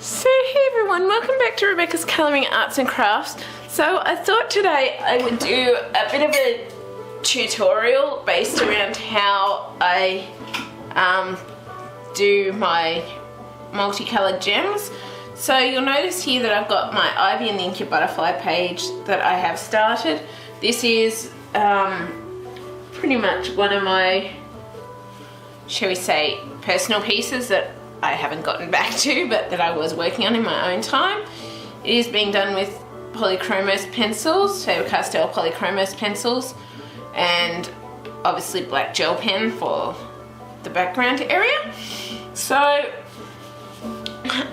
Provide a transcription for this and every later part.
So hey everyone, welcome back to Rebecca's Colouring Arts and Crafts. So I thought today I would do a bit of a tutorial based around how I do my multicoloured gems. So you'll notice here that I've got my Ivy and the Inky Butterfly page that I have started. This is pretty much one of my, shall we say, personal pieces that I haven't gotten back to, but that I was working on in my own time. It is being done with Polychromos pencils, Fabercastell Polychromos pencils, and obviously black gel pen for the background area. So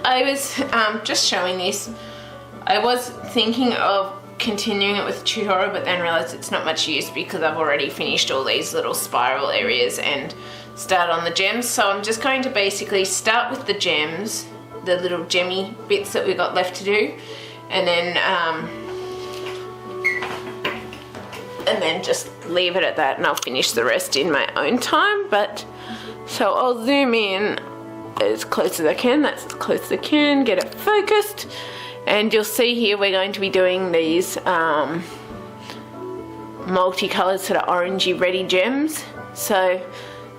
I was just showing this. I was thinking of continuing it with a tutorial, but then realised it's not much use because I've already finished all these little spiral areas and start on the gems. So I'm just going to basically start with the gems, the little gemmy bits that we got left to do, and then just leave it at that, and I'll finish the rest in my own time. But so I'll zoom in as close as I can. That's as close as I can, get it focused, and you'll see here we're going to be doing these multicolored sort of orangey ready gems. So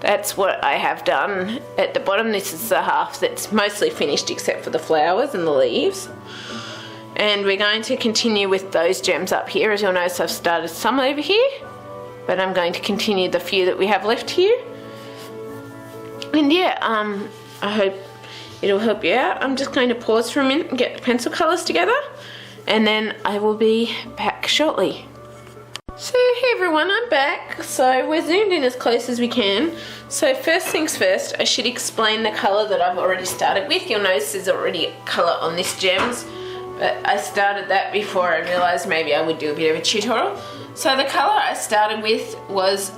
that's what I have done at the bottom. This is the half that's mostly finished except for the flowers and the leaves. And we're going to continue with those gems up here. As you'll notice, I've started some over here, but I'm going to continue the few that we have left here. And yeah, I hope it'll help you out. I'm just going to pause for a minute and get the pencil colours together, and then I will be back shortly. So hey everyone, I'm back. So we're zoomed in as close as we can. So first things first, I should explain the colour that I've already started with. You'll notice there's already a colour on this gems, but I started that before I realised maybe I would do a bit of a tutorial. So the colour I started with was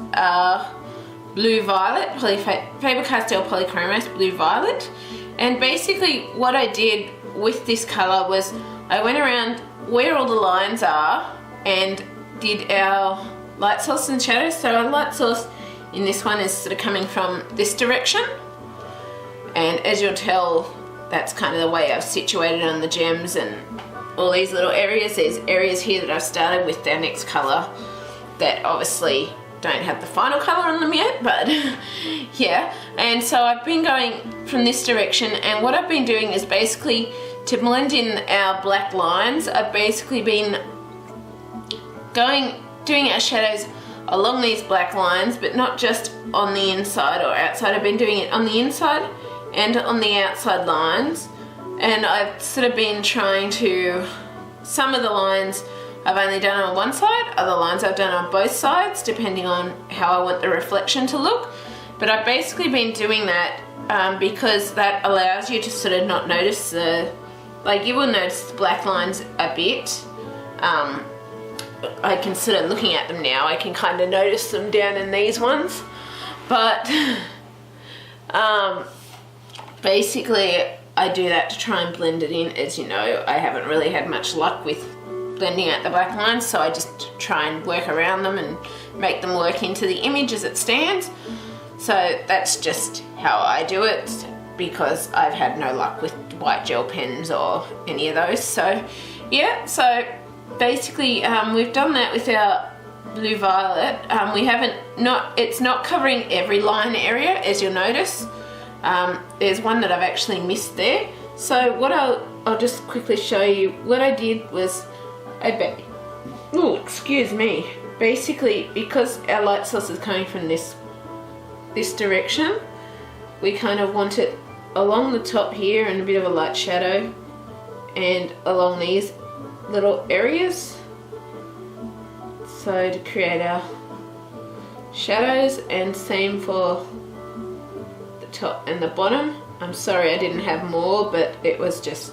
blue violet, Faber-Castell Polychromos blue violet. And basically what I did with this colour was I went around where all the lines are and did our light source and shadows. So our light source in this one is sort of coming from this direction, and as you'll tell, that's kind of the way I've situated on the gems and all these little areas. There's areas here that I've started with their next colour that obviously don't have the final colour on them yet, but yeah. And so I've been going from this direction, and what I've been doing is basically to blend in our black lines, I've basically been doing our shadows along these black lines, but not just on the inside or outside. I've been doing it on the inside and on the outside lines, and I've sort of been trying to, some of the lines I've only done on one side, other lines I've done on both sides depending on how I want the reflection to look. But I've basically been doing that because that allows you to sort of not notice like you will notice the black lines a bit. I can sort of, looking at them now, I can kind of notice them down in these ones, but basically I do that to try and blend it in. As you know, I haven't really had much luck with blending out the black lines, so I just try and work around them and make them work into the image as it stands. So that's just how I do it, because I've had no luck with white gel pens or any of those. So yeah, so basically we've done that with our blue violet. It's not covering every line area, as you'll notice. There's one that I've actually missed there. So what I'll just quickly show you. What I did was excuse me. Basically, because our light source is coming from this direction, we kind of want it along the top here and a bit of a light shadow, and along these little areas, so to create our shadows, and same for the top and the bottom. I'm sorry I didn't have more, but it was just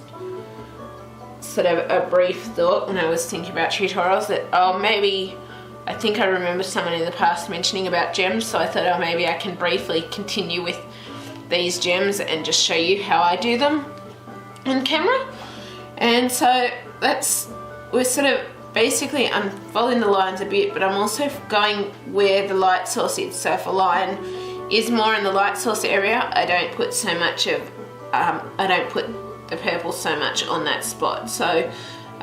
sort of a brief thought when I was thinking about tutorials that, oh, maybe, I think I remember someone in the past mentioning about gems, so I thought, oh, maybe I can briefly continue with these gems and just show you how I do them on camera. And so we're sort of basically, I'm following the lines a bit, but I'm also going where the light source is. So if a line is more in the light source area, I don't put so much of, I don't put the purple so much on that spot. So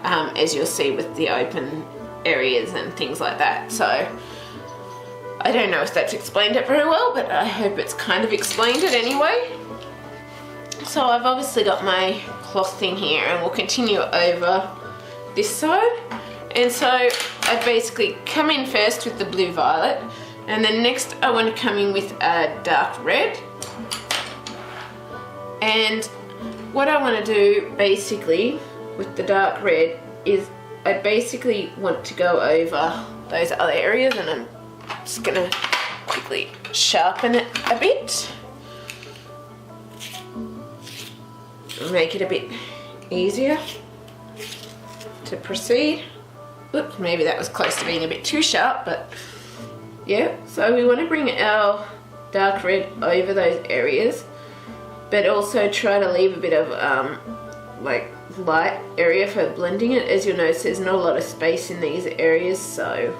as you'll see with the open areas and things like that. So I don't know if that's explained it very well, but I hope it's kind of explained it anyway. So I've obviously got my cloth thing here, and we'll continue over this side. And so I basically come in first with the blue violet, and then next I want to come in with a dark red. And what I want to do basically with the dark red is I basically want to go over those other areas, and I'm just going to quickly sharpen it a bit. Make it a bit easier to proceed. Oops, maybe that was close to being a bit too sharp, but yeah. So we want to bring our dark red over those areas, but also try to leave a bit of like light area for blending it. As you'll notice, there's not a lot of space in these areas, so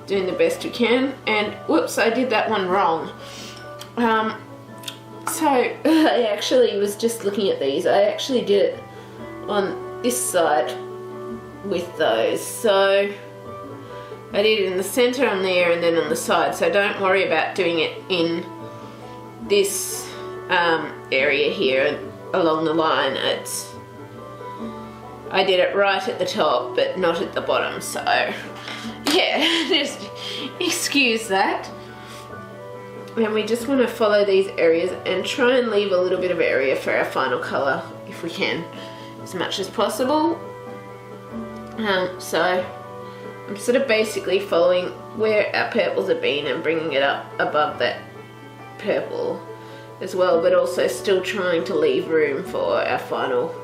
doing the best we can. And whoops, I did that one wrong. So I actually was just looking at these. I actually did it on this side with those. So I did it in the center on there and then on the side. So don't worry about doing it in this area here along the line. I did it right at the top but not at the bottom. So yeah, just excuse that. And we just want to follow these areas and try and leave a little bit of area for our final colour if we can, as much as possible. So I'm sort of basically following where our purples have been and bringing it up above that purple as well, but also still trying to leave room for our final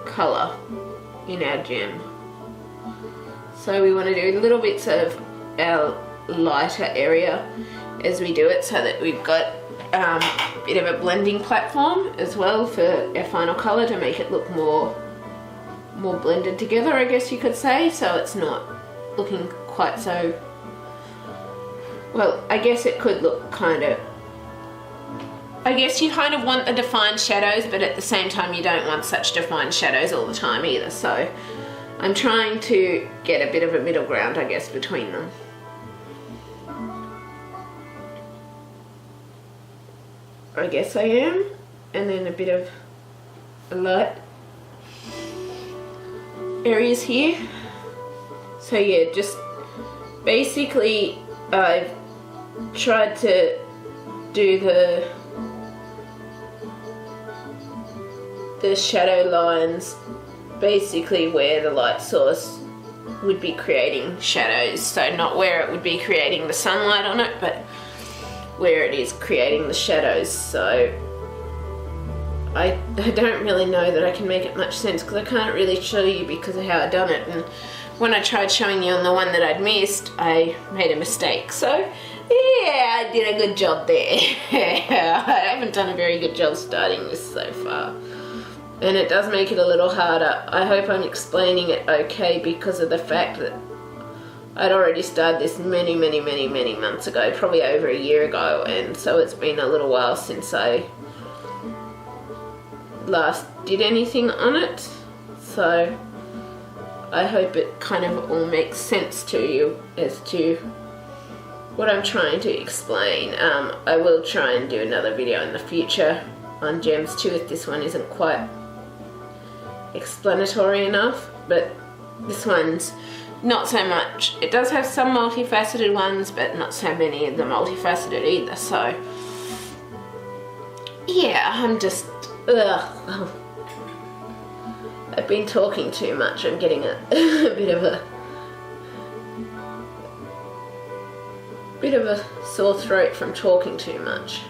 colour in our gem. So we want to do little bits of our lighter area as we do it, so that we've got a bit of a blending platform as well for our final colour to make it look more blended together, I guess you could say, so it's not looking quite so, well, I guess it could look kind of, I guess you kind of want the defined shadows, but at the same time you don't want such defined shadows all the time either, so I'm trying to get a bit of a middle ground, I guess, between them. I guess I am, and then a bit of light areas here. So yeah, just basically I've tried to do the shadow lines basically where the light source would be creating shadows, so not where it would be creating the sunlight on it, but where it is creating the shadows. So I don't really know that I can make it much sense because I can't really show you because of how I done it, and when I tried showing you on the one that I'd missed, I made a mistake. So yeah, I did a good job there. I haven't done a very good job starting this so far, and it does make it a little harder. I hope I'm explaining it okay because of the fact that I'd already started this many months ago, probably over a year ago, and so it's been a little while since I last did anything on it. So I hope it kind of all makes sense to you as to what I'm trying to explain. I will try and do another video in the future on gems too if this one isn't quite explanatory enough, but this one's not so much. It does have some multifaceted ones, but not so many of the multifaceted either, so yeah, I'm just I've been talking too much. I'm getting a bit of a sore throat from talking too much.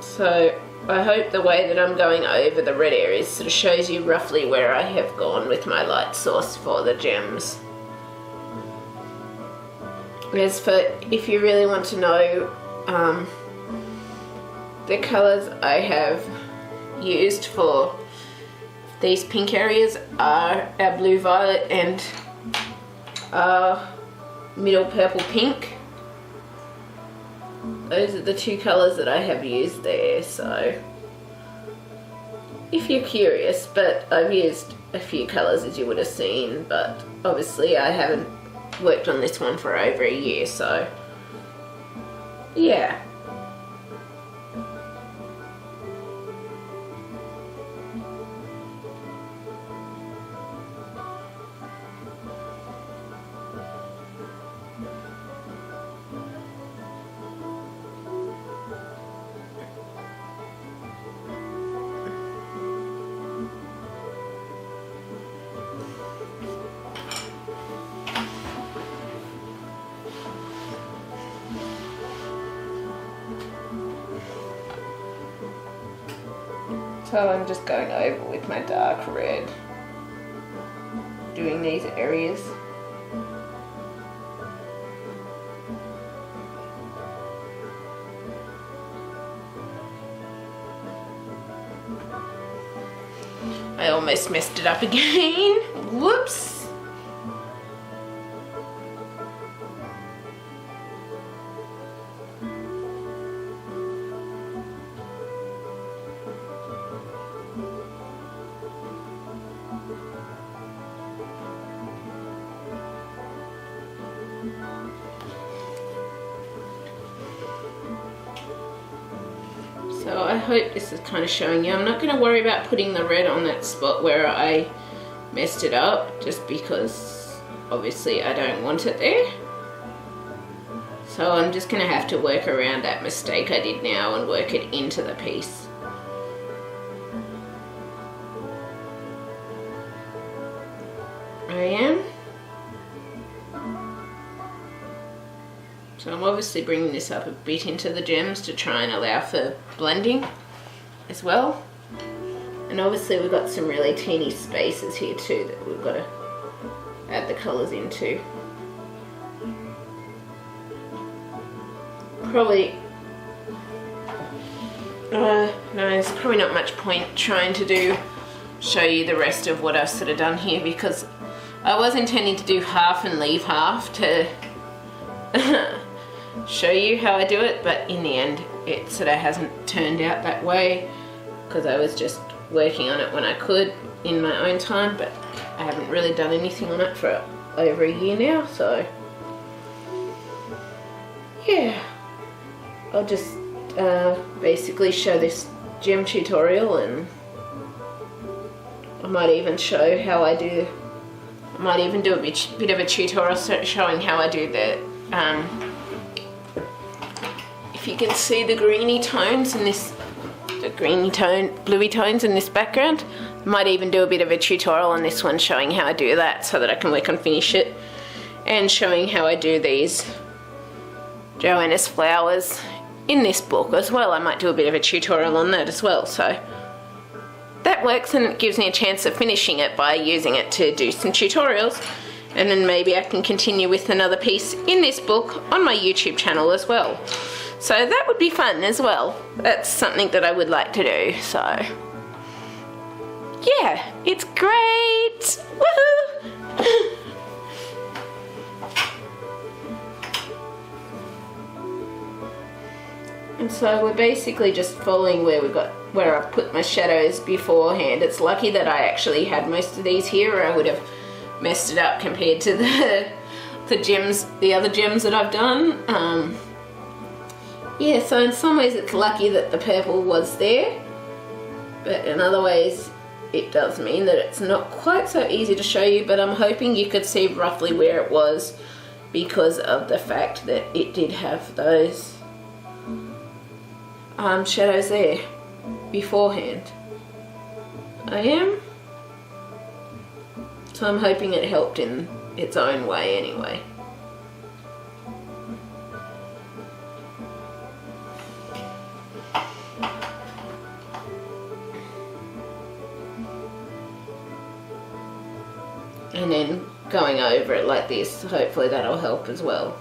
So I hope the way that I'm going over the red areas sort of shows you roughly where I have gone with my light source for the gems. As for if you really want to know the colours I have used for these pink areas are our blue violet and our middle purple pink. those are the two colours that I have used there, so if you're curious, but I've used a few colours as you would have seen, but obviously I haven't worked on this one for over a year, so yeah. So I'm just going over with my dark red, doing these areas. I almost messed it up again. Whoops. So I hope this is kind of showing you. I'm not going to worry about putting the red on that spot where I messed it up, just because obviously I don't want it there. So I'm just going to have to work around that mistake I did now and work it into the piece. I am. So I'm obviously bringing this up a bit into the gems to try and allow for blending as well. And obviously we've got some really teeny spaces here too that we've got to add the colours into. Probably, no, there's probably not much point trying to show you the rest of what I've sort of done here, because I was intending to do half and leave half to show you how I do it, but in the end it sort of hasn't turned out that way, because I was just working on it when I could in my own time, but I haven't really done anything on it for over a year now, so yeah. I'll just basically show this gem tutorial, and I might even show how I do, I might even do a bit of a tutorial showing how I do the if you can see the greeny tones in this, the greeny tone, bluey tones in this background, I might even do a bit of a tutorial on this one showing how I do that, so that I can work on finish it, and showing how I do these Johanna's flowers in this book as well. I might do a bit of a tutorial on that as well, so that works, and it gives me a chance of finishing it by using it to do some tutorials, and then maybe I can continue with another piece in this book on my YouTube channel as well. So that would be fun as well. That's something that I would like to do, so yeah, it's great! Woohoo! And so we're basically just following where I've put my shadows beforehand. It's lucky that I actually had most of these here, or I would have messed it up compared to the other gems that I've done. Yeah, so in some ways it's lucky that the purple was there, but in other ways it does mean that it's not quite so easy to show you, but I'm hoping you could see roughly where it was because of the fact that it did have those shadows there beforehand. I am. So I'm hoping it helped in its own way anyway. And then going over it like this, hopefully that'll help as well.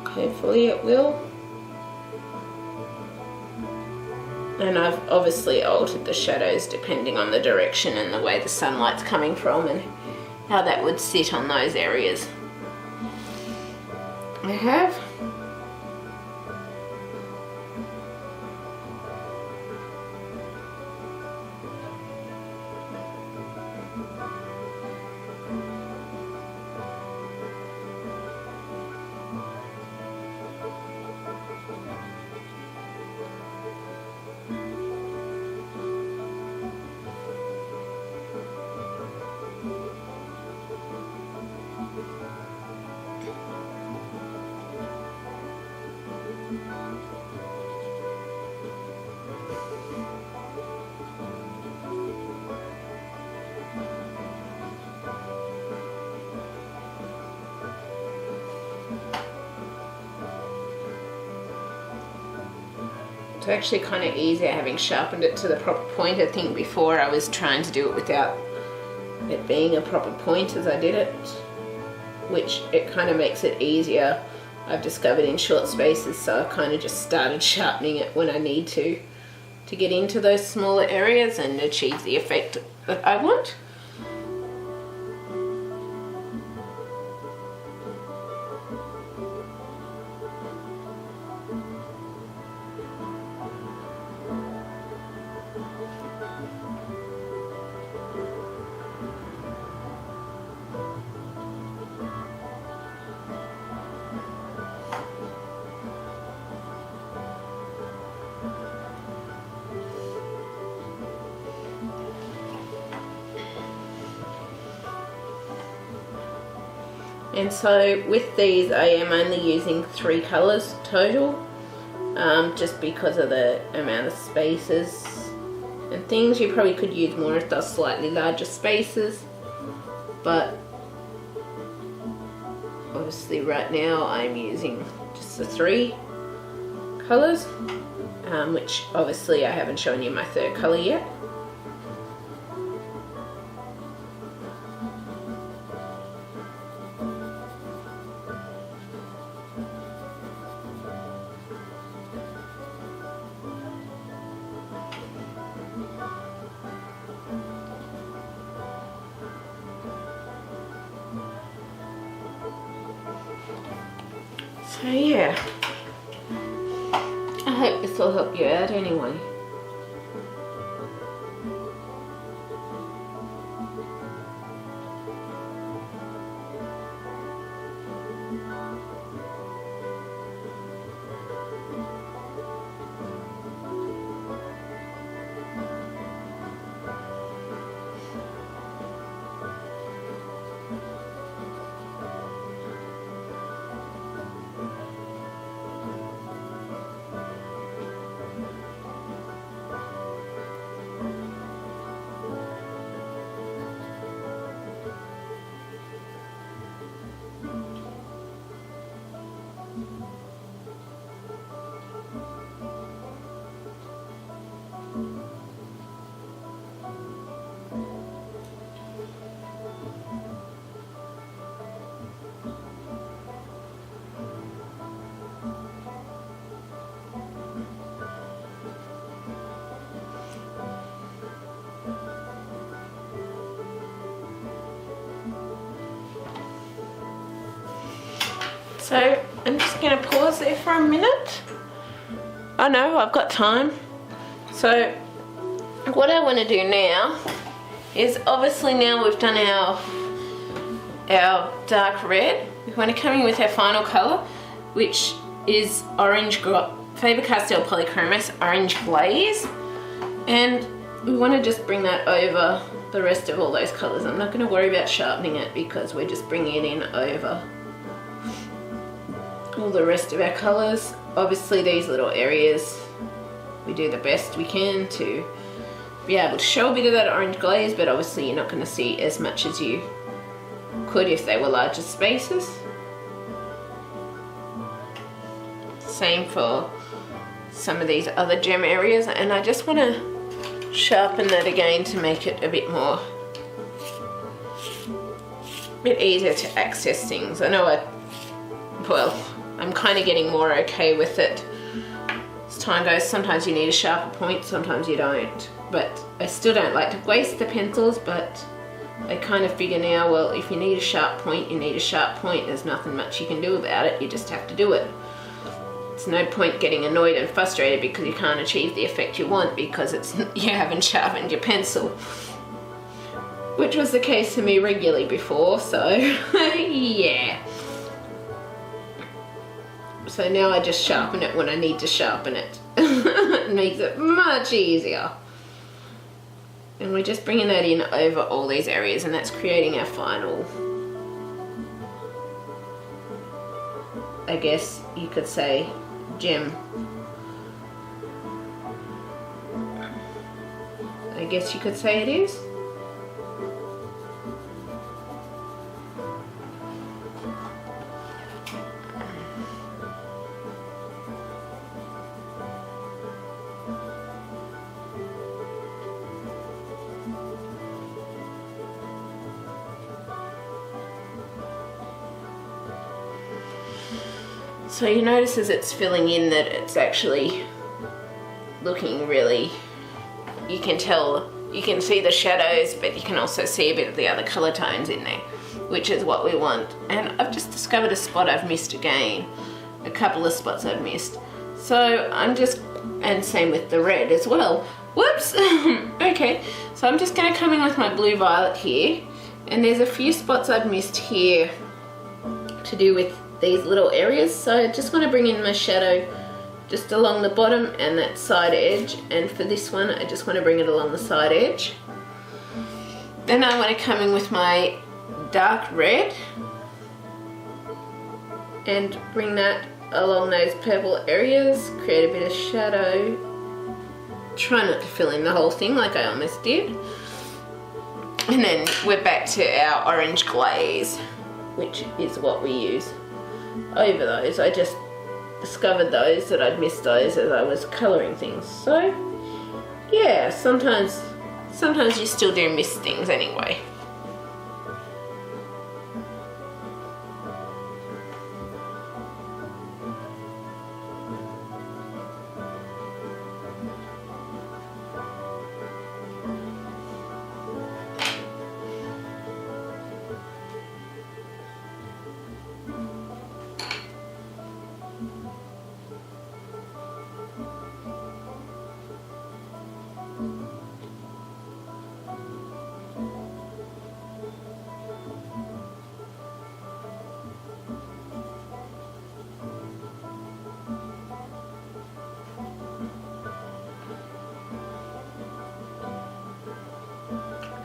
Hopefully it will. And I've obviously altered the shadows depending on the direction and the way the sunlight's coming from and how that would sit on those areas. I have. It's actually kind of easier having sharpened it to the proper point. I think before I was trying to do it without it being a proper point as I did it, which it kind of makes it easier, I've discovered, in short spaces, so I've kind of just started sharpening it when I need to get into those smaller areas and achieve the effect that I want. And so with these I am only using 3 colours total, just because of the amount of spaces and things. You probably could use more if they're slightly larger spaces, but obviously right now I'm using just the 3 colours, which obviously I haven't shown you my 3rd colour yet. So yeah, I hope this will help you out anyway. So I'm just going to pause there for a minute. Oh no, I've got time. So what I want to do now is, obviously now we've done our dark red, we want to come in with our final colour, which is Fabercastell Polychromos Orange Glaze, and we want to just bring that over the rest of all those colours. I'm not going to worry about sharpening it because we're just bringing it in over all the rest of our colours. Obviously these little areas we do the best we can to be able to show a bit of that orange glaze, but obviously you're not going to see as much as you could if they were larger spaces. Same for some of these other gem areas, and I just want to sharpen that again to make it a bit easier to access things. I know I'm kind of getting more okay with it. I was time goes, sometimes you need a sharper point, sometimes you don't. But I still don't like to waste the pencils, but I kind of figure now, well, if you need a sharp point, you need a sharp point. There's nothing much you can do about it, you just have to do it. It's no point getting annoyed and frustrated because you can't achieve the effect you want because you haven't sharpened your pencil. Which was the case for me regularly before, so yeah. So now I just sharpen it when I need to sharpen it. It makes it much easier. And we're just bringing that in over all these areas, and that's creating our final, I guess you could say, gem. I guess you could say it is. So you notice as it's filling in that it's actually looking really, you can tell, you can see the shadows, but you can also see a bit of the other colour tones in there, which is what we want. And I've just discovered a spot I've missed again, a couple of spots I've missed. So I'm just, and same with the red as well. Whoops! Okay, so I'm just going to come in with my blue violet here, and there's a few spots I've missed here to do with these little areas, so I just want to bring in my shadow just along the bottom and that side edge, and for this one I just want to bring it along the side edge. Then I want to come in with my dark red and bring that along those purple areas, create a bit of shadow. Try not to fill in the whole thing like I almost did. And then we're back to our orange glaze, which is what we use over those. I just discovered those, that I'd missed those as I was colouring things. So yeah, sometimes you still do miss things anyway.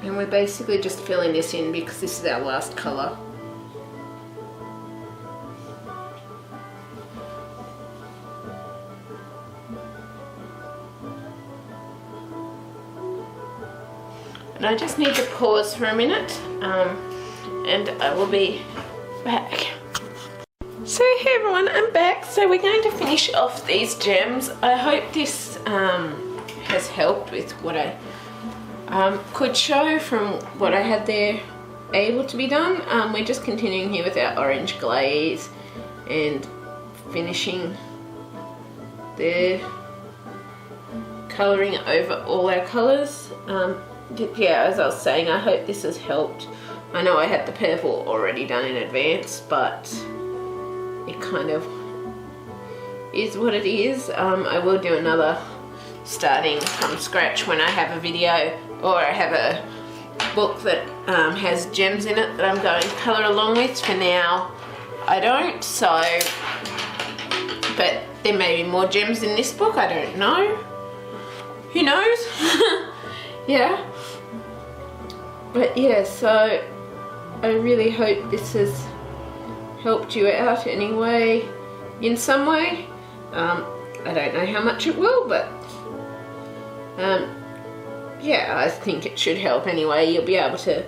And we're basically just filling this in because this is our last colour. And I just need to pause for a minute, and I will be back. So hey everyone, I'm back. So we're going to finish off these gems. I hope this has helped with what I could show from what I had there able to be done. We're just continuing here with our orange glaze and finishing the colouring over all our colours. Yeah, as I was saying, I hope this has helped. I know I had the purple already done in advance, but it kind of is what it is. I will do another starting from scratch when I have a video, or I have a book that has gems in it that I'm going to colour along with. For now I don't, so, but there may be more gems in this book, I don't know, who knows. Yeah, but yeah, so I really hope this has helped you out anyway, in some way. I don't know how much it will, but yeah, I think it should help anyway. You'll be able to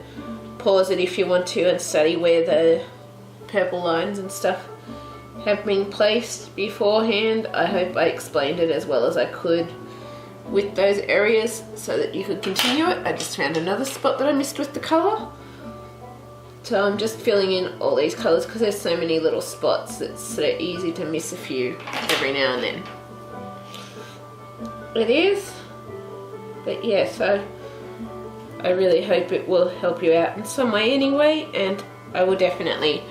pause it if you want to and study where the purple lines and stuff have been placed beforehand. I hope I explained it as well as I could with those areas so that you could continue it. I just found another spot that I missed with the colour. So I'm just filling in all these colours because there's so many little spots, it's sort of easy to miss a few every now and then. it is. But yeah, so I really hope it will help you out in some way anyway, and I will definitely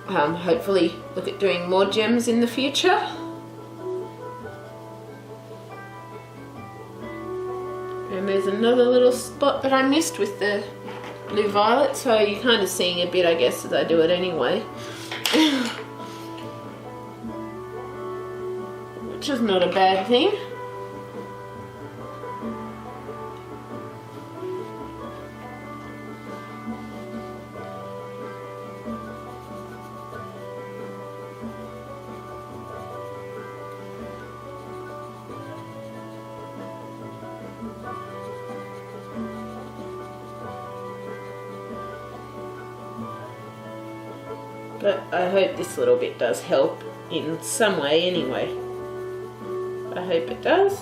hopefully look at doing more gems in the future. And there's another little spot that I missed with the blue violet, so you're kind of seeing a bit, I guess, as I do it anyway. Which is not a bad thing. But I hope this little bit does help in some way anyway. I hope it does.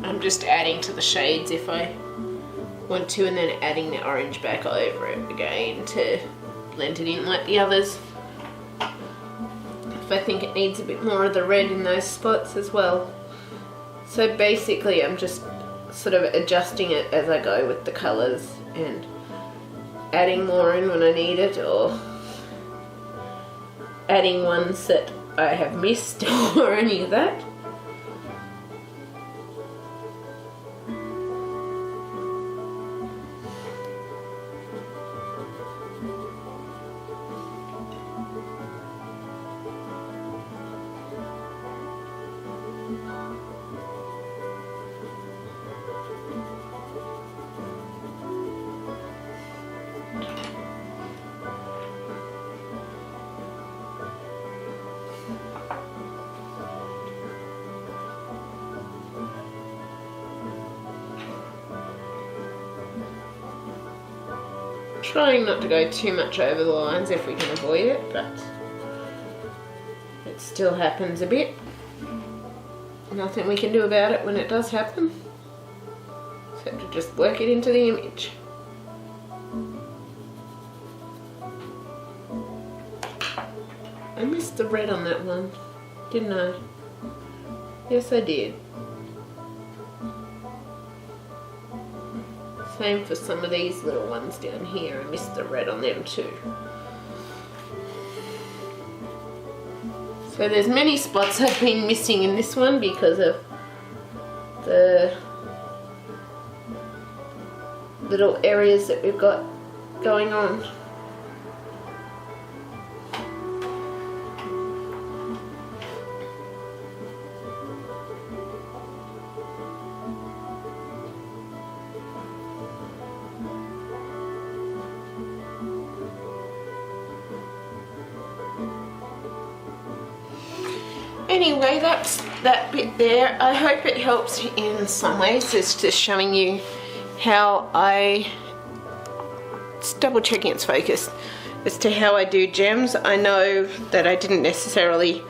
I'm just adding to the shades if I want to, and then adding the orange back over it again to blend it in like the others. If I think it needs a bit more of the red in those spots as well. So basically I'm just sort of adjusting it as I go with the colours and adding more in when I need it, or adding ones that I have missed or any of that. Trying not to go too much over the lines if we can avoid it, but it still happens a bit. Nothing we can do about it when it does happen, except to just work it into the image. I missed the red on that one, didn't I? Yes, I did. Same for some of these little ones down here. I missed the red on them too. So there's many spots I've been missing in this one because of the little areas that we've got going on. Anyway, that's that bit there. I hope it helps in some ways. It's just showing you how I, it's double checking it's focused, as to how I do gems. I know that I didn't necessarily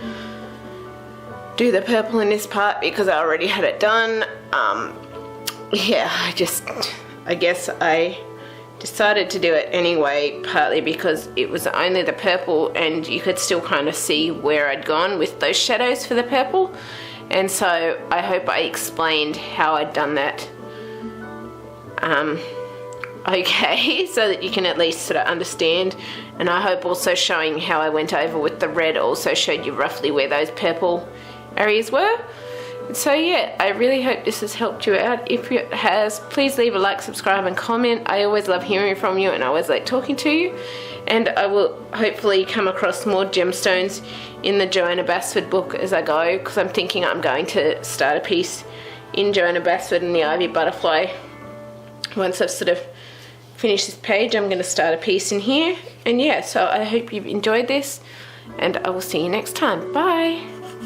do the purple in this part because I already had it done. Yeah, I guess I decided to do it anyway, partly because it was only the purple and you could still kind of see where I'd gone with those shadows for the purple, and so I hope I explained how I'd done that okay, so that you can at least sort of understand. And I hope also showing how I went over with the red also showed you roughly where those purple areas were. So yeah, I really hope this has helped you out. If it has, please leave a like, subscribe and comment. I always love hearing from you and I always like talking to you. And I will hopefully come across more gemstones in the Johanna Basford book as I go, because I'm thinking I'm going to start a piece in Johanna Basford and the Ivy Butterfly. Once I've sort of finished this page, I'm going to start a piece in here. And yeah, so I hope you've enjoyed this and I will see you next time. Bye!